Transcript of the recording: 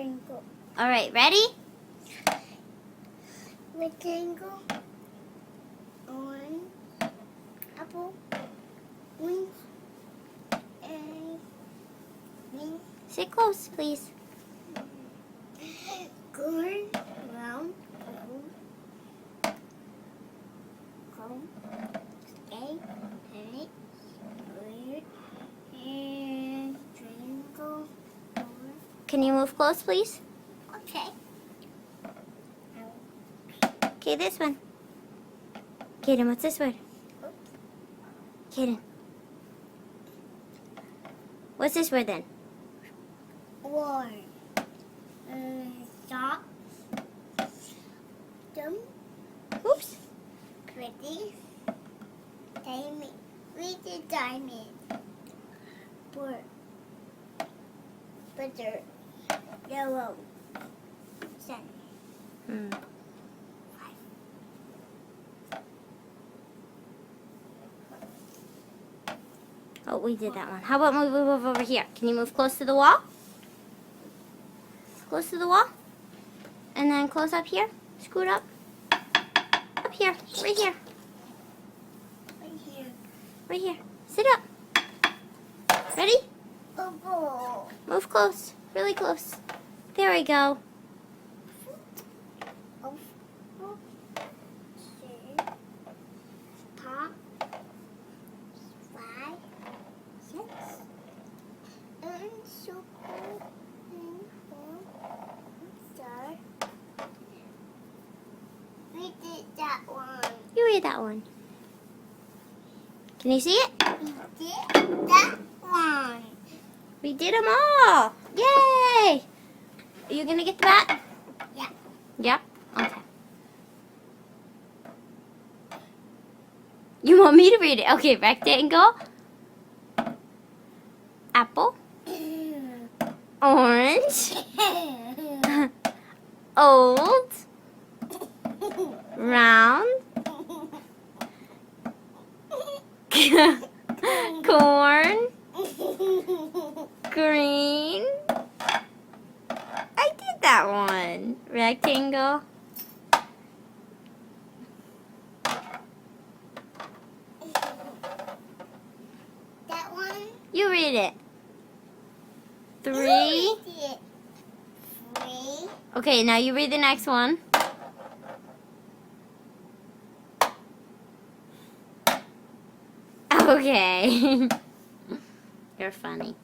Rectangle. All right, ready? Rectangle. Orange. Apple. Wings. And green. Sit close, please. Corn. Round. Cone. Egg. Egg. Weird. And triangle. Can you move close, please? Okay. Okay, this one. Kaden, what's this word? Kaden. What's this word then? War. Sock. Dumb. Oops. Pretty. Diamond. Read the diamond. Bird. Butter. Yellow. Sun. Hmm. Oh, we did that one. How about move over here? Can you move close to the wall? Close to the wall? And then close up here. Scoot up. Up here. Right here. Right here. Right here. Sit up. Ready? Oh. Move close. Really close. There we go. Oh. Top. 5. 6. And circle. And 4. Star. We did that one. You read that one. Can you see it? We did that one. We did them all. Yay! Are you going to get the bat? Yeah. Yep. Okay. You want me to read it? Okay, rectangle. Apple. Orange. Old. Round. Corn. Green. I did that one. Rectangle. That one. You read it. 3. We did 3. Okay, now you read the next one. Okay. You're funny.